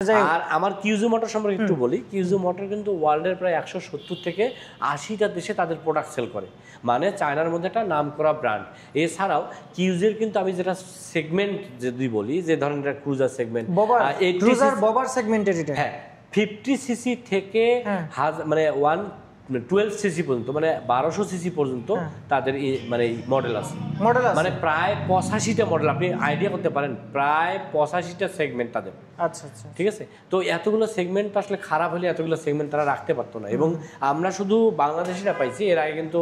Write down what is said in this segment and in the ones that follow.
আর আমার কিউজু মোটর সম্পর্কে একটু বলি। কিউজু মোটর কিন্তু ওয়ার্ল্ডের প্রায় 170 থেকে 80টা দেশে তাদের প্রোডাক্ট সেল করে, মানে চায়নার মধ্যে একটা নাম করা ব্র্যান্ড। এছাড়াও কিউজের কিন্তু আমি যেটা সেগমেন্ট যদি বলি, যে ধরেন এটা ক্রুজার সেগমেন্ট, ববার সেগমেন্টের এটা, হ্যাঁ 50 সিসি থেকে মানে 12 সিসি পর্যন্ত, মানে 1200 সিসি পর্যন্ত তাদের মানে মডেল আছে, মানে প্রায় 85টা মডেল। আপনি আইডিয়া করতে পারেন প্রায় 85টা সেগমেন্ট তাদের। আচ্ছা আচ্ছা, ঠিক আছে। তো এতগুলো সেগমেন্ট আসলে খারাপ হলে এতগুলো সেগমেন্ট তারা রাখতে পারতো না। এবং আমরা শুধু বাংলাদেশিরা পাইছি, এর আগে কিন্তু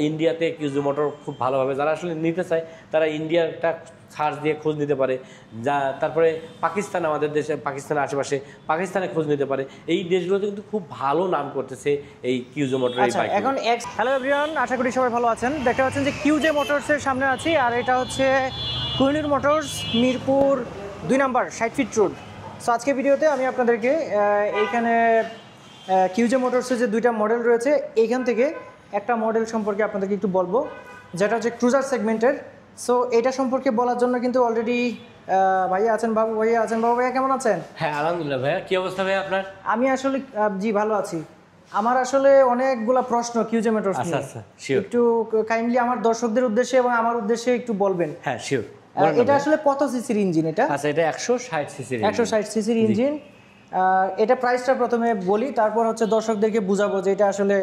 ইন্ডিয়াতে কিউজু মোটর খুব ভালোভাবে যারা আসলে নিতে চায় তারা ইন্ডিয়াটা সার্চ দিয়ে খোঁজ নিতে পারে। তারপরে পাকিস্তান, আমাদের দেশে পাকিস্তানের আশেপাশে পাকিস্তানে খোঁজ নিতে পারে। এই দেশগুলোতে কিন্তু খুব ভালো নাম করতেছে এই কিউজু মোটর। এখন হ্যালো এভরিওয়ান, আশা করি সবাই ভালো আছেন। দেখতে পাচ্ছেন যে কিউজে মোটরসের সামনে আছি, আর এটা হচ্ছে কোহিনূর মোটরস, মিরপুর 2 নম্বর 60 ফিট রোড। সো আজকে ভিডিওতে আমি আপনাদেরকে এইখানে কিউজে মোটরসের যে 2টা মডেল রয়েছে, এইখান থেকে একটা মডেল সম্পর্কে আপনাদেরকে একটু বলবো, যেটা হচ্ছে ক্রুজার সেগমেন্টের। সো এটা সম্পর্কে বলার জন্য কিন্তু অলরেডি ভাইয়া আছেন, বাবু ভাইয়া আছেন। বাবু ভাইয়া কেমন আছেন? হ্যাঁ আলহামদুলিল্লাহ। ভাইয়া কি অবস্থা? ভাইয়া আপনার? আমি আসলে জি ভালো আছি। আমার আসলে অনেকগুলা প্রশ্ন কিউজে মোটরস নিয়ে। আচ্ছা শিওর। একটু কাইন্ডলি আমার দর্শকদের উদ্দেশ্যে এবং আমার উদ্দেশ্যে একটু বলবেন। হ্যাঁ শিওর। এটা আসলে কত সিসির ইঞ্জিন এটা? আচ্ছা, এটা 160 সিসির। 160 সিসির ইঞ্জিন। এটা প্রাইসটা প্রথমে বলি, তারপর হচ্ছে দর্শকদেরকে বুঝাবো যে এটা আসলে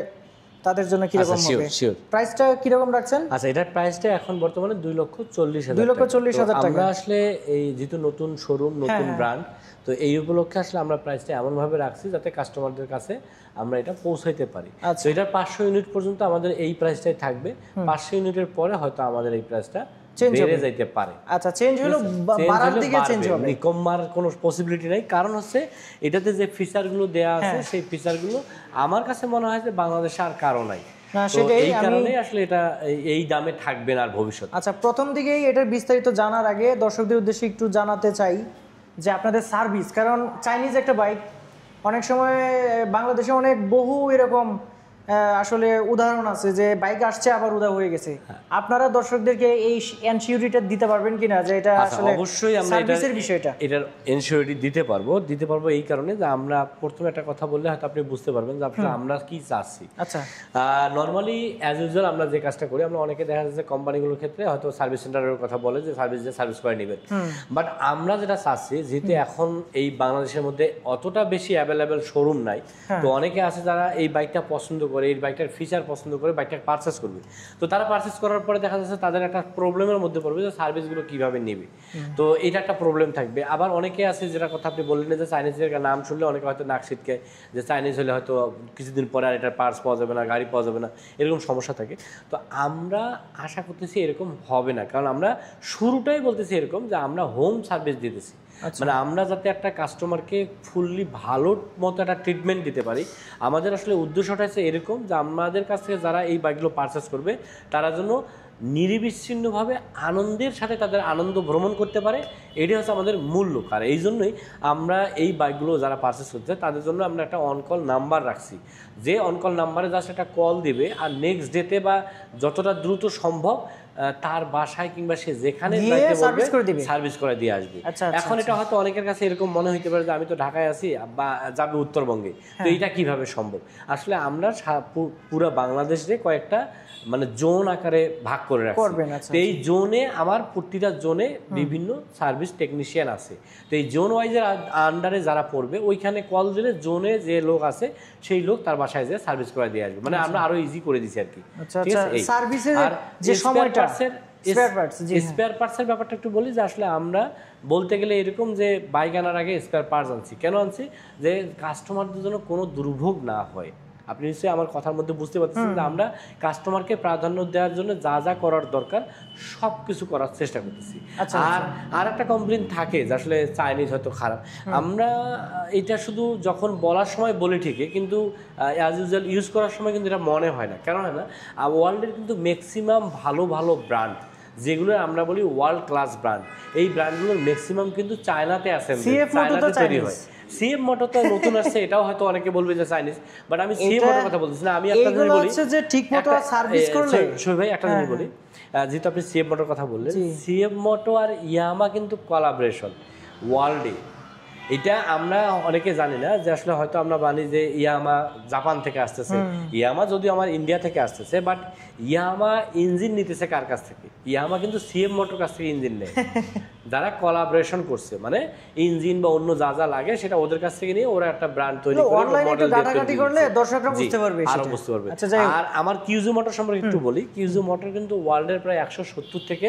তাদের জন্য কি রকম হবে। প্রাইসটা কি রকম রাখছেন? আচ্ছা, এটার প্রাইসটা এখন বর্তমানে 2,40,000। 2,40,000 টাকা। আমরা আসলে এই যেহেতু নতুন শোরুম, নতুন ব্র্যান্ড, তো এই উপলক্ষে আসলে আমরা প্রাইসটা এমন ভাবে রাখছি যাতে কাস্টমারদের কাছে আমরা এটা পৌঁছাইতে পারি। তো এটার 500 ইউনিট পর্যন্ত আমাদের এই প্রাইসটাই থাকবে। 500 ইউনিটের পরে হয়তো আমাদের এই প্রাইসটা বেড়ে যাইতে পারে। আচ্ছা, চেঞ্জ হলো, বাড়ার দিকে চেঞ্জ হবে, কমার কোনো পসিবিলিটি নাই। কারণ হচ্ছে এটাতে যে ফিচারগুলো দেয়া আছে, সেই ফিচারগুলো আমার কাছে মনে হয় যে বাংলাদেশে আর কারো নাই। এই কারণে আসলে এটা এই দামে থাকবে না আর ভবিষ্যতে। আচ্ছা, প্রথম দিকেই এটার বিস্তারিত জানার আগে দর্শকদের উদ্দেশ্যে একটু জানাতে চাই যে আপনাদের সার্ভিস, কারণ চাইনিজ একটা বাইক, অনেক সময় বাংলাদেশে অনেক বহু এরকম আসলে উদাহরণ আছে যে বাইক আসছে আবার উদা হয়ে গেছে। আপনারা দর্শকদেরকে এই এনসিউরিটি দিতে পারবেন কিনা যে এটা আসলে অবশ্যই আমরা সার্ভিসের বিষয়টা, এটার এনসিউরিটি দিতে পারবো এই কারণে যে আমরা প্রথমে একটা কথা বললে হয়তো আপনি বুঝতে পারবেন যে আসলে আমরা কি চাচ্ছি। আচ্ছা, নরমালি অ্যাজ ইউজুয়াল আমরা যে কাজটা করি, আমরা অনেকে দেখা যাচ্ছে কোম্পানিগুলোর ক্ষেত্রে হয়তো সার্ভিস সেন্টারের কথা বলে যে সার্ভিস করে নেবেন, বাট আমরা যেটা চাচ্ছি, যেহেতু এখন এই বাংলাদেশের মধ্যে অতটা বেশি অ্যাভেলেবেল শোরুম নাই, তো অনেকে আছে যারা এই বাইকটা পছন্দ করে, এই বাইকটার ফিচার পছন্দ করে বাইকটা পারচেস করবে। তো তারা পারচেস করার পরে দেখা যাচ্ছে তাদের একটা প্রবলেমের মধ্যে পড়বে যে সার্ভিসগুলো কিভাবে নেবে। তো এটা একটা প্রবলেম থাকবে। আবার অনেকে আছে যেটা কথা আপনি বললেন যে চাইনিজের নাম শুনলে অনেকে হয়তো নাক ছিটকে, যে চাইনিজ হলে হয়তো কিছুদিন পরে আর এটার পার্টস পাওয়া যাবে না, গাড়ি পাওয়া যাবে না, এরকম সমস্যা থাকে। তো আমরা আশা করতেছি এরকম হবে না, কারণ আমরা শুরুটাই বলতেছি এরকম যে আমরা হোম সার্ভিস দিতেছি। মানে আমরা যাতে একটা কাস্টমারকে ফুললি ভালো মতো একটা ট্রিটমেন্ট দিতে পারি। আমাদের আসলে উদ্দেশ্যটা হচ্ছে এরকম যে আমাদের কাছ থেকে যারা এই বাইকগুলো পারচেস করবে তারা যেন নিরবিচ্ছিন্নভাবে আনন্দের সাথে তাদের আনন্দ ভ্রমণ করতে পারে, এটাই হচ্ছে আমাদের মূল লক্ষ্য। আর এই জন্যই আমরা এই বাইকগুলো যারা পারচেস করতে তাদের জন্য আমরা একটা অনকল নাম্বার রাখছি, যে অনকল নাম্বারে জাস্ট একটা কল দিবে আর নেক্সট ডেতে বা যতটা দ্রুত সম্ভব তার বাসায় কিংবা সে যেখানে সার্ভিস করে দিয়ে আসবে। এখন এটা হয়তো অনেকের কাছে এরকম মনে হইতে পারে যে আমি তো ঢাকায় আছি বা যাবে উত্তরবঙ্গে, তো এটা কিভাবে সম্ভব? আসলে আমরা পুরো বাংলাদেশে কয়েকটা মানে জোন আকারে ভাগ করে রাখছি। এই জোনে আমার প্রতিটা জোনে বিভিন্ন সার্ভিস টেকনিশিয়ান আছে। তো এই জোন ওয়াইজের আন্ডারে যারা পড়বে ওইখানে কল দিলে জোনে যে লোক আছে সেই লোক তার বাসায় যেয়ে সার্ভিস করে দিয়ে আসবে। মানে আমরা আরো ইজি করে দিছি আর কি। ঠিক আছে। সার্ভিসের যে সময়টা, স্পেয়ার পার্টসের ব্যাপারটা একটু বলি যে আসলে আমরা বলতে গেলে এরকম যে বাইক আনার আগে স্পেয়ার পার্টস আনছি। কেন আনছি? যে কাস্টমারদের জন্য কোনো দুর্ভোগ না হয়। আপনি নিশ্চয়ই আমার কথার মধ্যে বুঝতে পারছেন যে আমরা কাস্টমারকে প্রাধান্য দেওয়ার জন্য যা যা করার দরকার সব কিছু করার চেষ্টা করতেছি। আর একটা কমপ্লেন থাকে যে আসলে চাইনিজ হয়তো খারাপ। আমরা এটা শুধু যখন বলার সময় বলি ঠিকই, কিন্তু অ্যাজ ইউজুয়াল ইউজ করার সময় কিন্তু এটা মনে হয় না। কেন হয় না? ওয়ার্ল্ডের কিন্তু ম্যাক্সিমাম ভালো ভালো ব্র্যান্ড, যেগুলো আমরা বলি ওয়ার্ল্ড ক্লাস ব্র্যান্ড, এই ব্র্যান্ডগুলোর ম্যাক্সিমাম কিন্তু চায়নাতে অ্যাসেম্বলি, চায়নাতে তৈরি হয়। সিএম মোটর তো নতুন আসছে, এটাও হয়তো অনেকে বলবে যে চাইনিজ, বাট আমি সিএম মোটর কথা বলতেছি না। আমি একটা জিনিস বলি যে ঠিকমতো সার্ভিস করলে শোই ভাই, একটা জিনিস বলি, যেহেতু আপনি সিএম মোটর কথা বললেন, সিএম মোটর আর ইয়ামা কিন্তু কোলাবোরেশন ওয়ার্ল্ডে। এটা আমরা অনেকে জানি না যে আসলে হয়তো আমরা জানি যে ইয়ামা জাপান থেকে আসতেছে, ইয়ামা যদিও আমার ইন্ডিয়া থেকে আসতেছে, বাট ইয়ামা ইঞ্জিন নিতেছে কার কাছ থেকে? ইয়ামা কিন্তু সিএম মোটর কাছ থেকে ইঞ্জিন নেয়। যারা কোলাবোরেশন করছে, মানে ইঞ্জিন বা অন্য যা যা লাগে সেটা ওদের কাছ থেকে নিয়ে ওরা একটা ব্র্যান্ড তৈরি করে অনলাইনে একটু ঘাটাঘাটি করলে দর্শকরা বুঝতে পারবে, আরো বুঝতে পারবে। আচ্ছা, আর আমার কিউজু মোটর সম্পর্কে একটু বলি। কিউজু মোটর কিন্তু ওয়ার্ল্ডের প্রায় 170 থেকে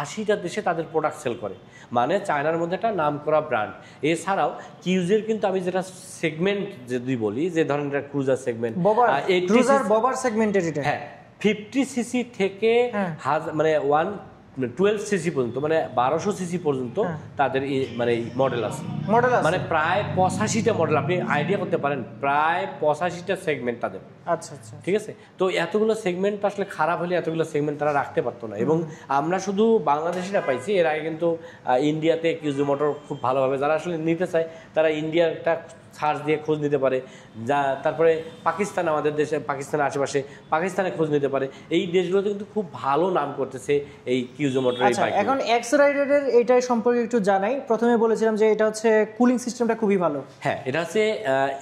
80টা দেশে তাদের প্রোডাক্ট সেল করে, মানে চায়নার মধ্যে একটা নামকরা ব্র্যান্ড। এছাড়াও কিউজের কিন্তু আমি যেটা সেগমেন্ট যদি বলি, যে ধরেন এটা ক্রুজার সেগমেন্ট, ক্রুজার ববার সেগমেন্টের এটা, হ্যাঁ 50 সিসি থেকে মানে 12 সিসি পর্যন্ত, মানে 1200 সিসি পর্যন্ত তাদের মানে মডেল আছে, মানে প্রায় 85টা মডেল। আপনি আইডিয়া করতে পারেন, প্রায় 85টা সেগমেন্ট তাদের। আচ্ছা আচ্ছা, ঠিক আছে। তো এতগুলো সেগমেন্ট আসলে খারাপ হলে এতগুলো সেগমেন্ট তারা রাখতে পারতো না। এবং আমরা শুধু বাংলাদেশিরা পাইছি, এর আগে কিন্তু ইন্ডিয়াতে কিউজু মোটর খুব ভালোভাবে যারা আসলে নিতে চায় তারা ইন্ডিয়াটা সার্চ দিয়ে খোঁজ নিতে পারে। তারপরে পাকিস্তান, আমাদের দেশে পাকিস্তানের আশেপাশে পাকিস্তানে খোঁজ নিতে পারে। এই দেশগুলোতে কিন্তু খুব ভালো নাম করতেছে এই কিউজু মোটর। এখন এক্স রাইডারের এইটাই সম্পর্কে একটু জানাই। প্রথমে বলেছিলাম যে এটা হচ্ছে কুলিং সিস্টেমটা খুবই ভালো। হ্যাঁ, এটা হচ্ছে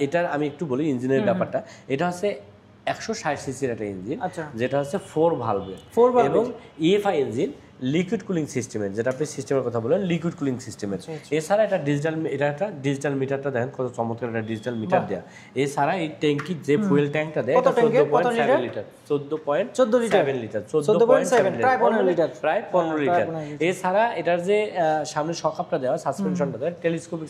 এটার আমি একটু বলি ইঞ্জিনের ব্যাপারটা। এটা হচ্ছে 160 সিসির একটা ইঞ্জিন, যেটা হচ্ছে 4 ভালভের এবং ইএফআই ইঞ্জিন, লিকুইড কুলিং সিস্টেমের, যেটা আপনি সিস্টেমের কথা বলেন, লিকুইড কুলিং সিস্টেমের। এছাড়া এটা একটা ডিজিটাল মিটারটা দেখেন কত চমৎকার একটা ডিজিটাল মিটার দেয়া। এছাড়া এই ট্যাঙ্কি যে ফুয়েল ট্যাঙ্কটা দেয় এটা 14.7 লিটার, 14.7 লিটার, 14.7 প্রায় 15 লিটার। এছাড়া এটার যে সামনে শকআপটা দেওয়া, সাসপেনশনটা দেয় টেলিস্কোপিক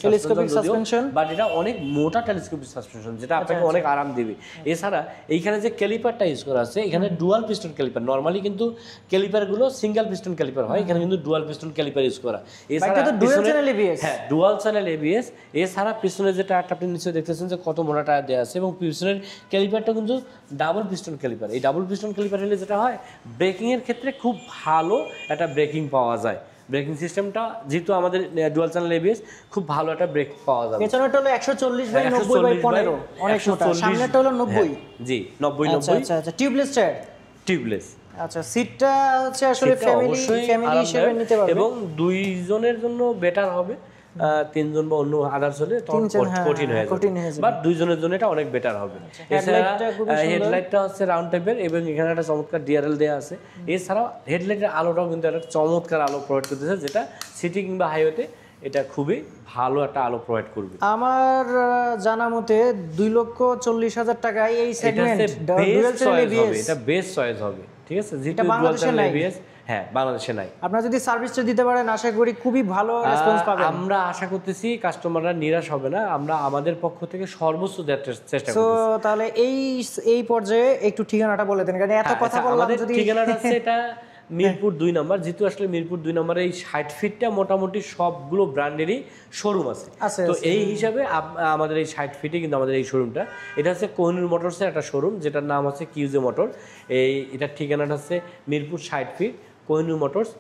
সাসপেনশন, বাট এটা অনেক মোটা টেলিস্কোপিক সাসপেনশন, যেটা আপনাকে অনেক আরাম দিবে। এছাড়া এইখানে যে ক্যালিপারটা ইউজ করা আছে, এখানে ডুয়াল পিস্টন ক্যালিপার। নরমালি কিন্তু ক্যালিপারগুলো সিঙ্গেল পিস্টন ক্যালিপার হয়, এখানে কিন্তু ডুয়াল পিস্টন ক্যালিপার ইউজ করা। এছাড়া ডুয়াল চ্যানেল এবিএস, হ্যাঁ ডুয়াল চ্যানেল এবিএস। এছাড়া পিছনে যে টায়ারটা আপনি নিচে দেখতেছেন যে কত মোটা টায়ার দেওয়া আছে, এবং পিছনের ক্যালিপারটা কিন্তু ডাবল পিস্টন ক্যালিপার। এই ডাবল পিস্টন ক্যালিপার হলে যেটা হয়, ব্রেকিং এর ক্ষেত্রে খুব ভালো একটা ব্রেকিং পাওয়া যায়। ব্রেকিং সিস্টেমটা যেহেতু আমাদের ডুয়াল চ্যানেল এবিএস, খুব ভালো একটা ব্রেক পাওয়া যাবে। পেছনেরটা হলো 140/90/15, অনেক মোটা। সামনেরটা হলো 90, জি 90/90। আচ্ছা আচ্ছা, টিউবলেস টায়ার, টিউবলেস। আচ্ছা, সিটটা হচ্ছে আসলে ফ্যামিলি হিসেবে নিতে পারবে, এবং 2 জনের জন্য বেটার হবে। 3 জন বা অন্য আদার্স হলে কঠিন হয়ে যাবে, বাট 2 জনের জন্য এটা অনেক বেটার হবে। এছাড়া হেডলাইটটা হচ্ছে রাউন্ড টাইপের, এবং এখানে একটা চমৎকার ডিআরএল দেওয়া আছে। এছাড়াও হেডলাইটের আলোটাও কিন্তু একটা চমৎকার আলো প্রোভাইড করতেছে, যেটা সিটি কিংবা হাইওয়েতে এটা খুবই ভালো একটা আলো প্রোভাইড করবে। আমার জানা মতে 2,40,000 টাকায় এই সেগমেন্ট ডুয়াল চ্যানেল এবিএস, এটা বেস্ট চয়েস হবে। ঠিক আছে, যেটা বাংলাদেশে নাই, হ্যাঁ বাংলাদেশে নাই। আপনারা যদি সার্ভিসটা দিতে পারেন, আশা করি খুবই ভালো রেসপন্স পাবেন। আমরা আশা করতেছি কাস্টমাররা নিরাশ হবে না, আমরা আমাদের পক্ষ থেকে সর্বোচ্চ দেওয়ার চেষ্টা করব। তাহলে এই পর্যায়ে একটু ঠিকানাটা বলে দেন, কারণ এত কথা বললাম। যদি ঠিকানাটা আছে এটা মিরপুর 2 নম্বর, যেহেতু আসলে মিরপুর 2 নম্বরে এই 60 ফিটটা মোটামুটি সবগুলো ব্র্যান্ডেরই শোরুম আছে। তো এই হিসাবে আমাদের এই 60 ফিটে কিন্তু আমাদের এই শোরুমটা, এটা হচ্ছে কোহিনূর মোটরসের একটা শোরুম, যেটার নাম হচ্ছে কিউজে মোটর। এটার ঠিকানাটা হচ্ছে মিরপুর 60 ফিট কোহিনূর মোটরস,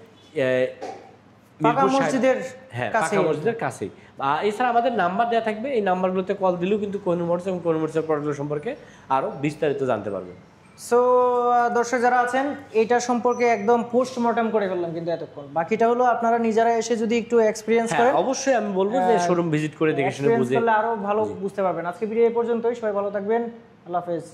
পাকা মসজিদের কাছেই। এছাড়া আমাদের নাম্বার দেওয়া থাকবে, এই নাম্বারগুলোতে কল দিলেও কিন্তু কোহিনূর মোটরস এবং কোহিনূর মোটরসের প্রোডাক্ট সম্পর্কে আরো বিস্তারিত জানতে পারবেন। সো দর্শক যারা আছেন, এটা সম্পর্কে একদম পোস্টমর্টম করে ফেললাম কিন্তু এতক্ষণ। বাকিটা হলো আপনারা নিজেরা এসে যদি একটু এক্সপেরিয়েন্স করেন, অবশ্যই আমি বলবো যে শোরুম ভিজিট করে দেখে শুনে বুঝে আরো ভালো বুঝতে পারবেন। আজকে ভিডিও এই পর্যন্তই, সবাই ভালো থাকবেন, আল্লাহ হাফেজ।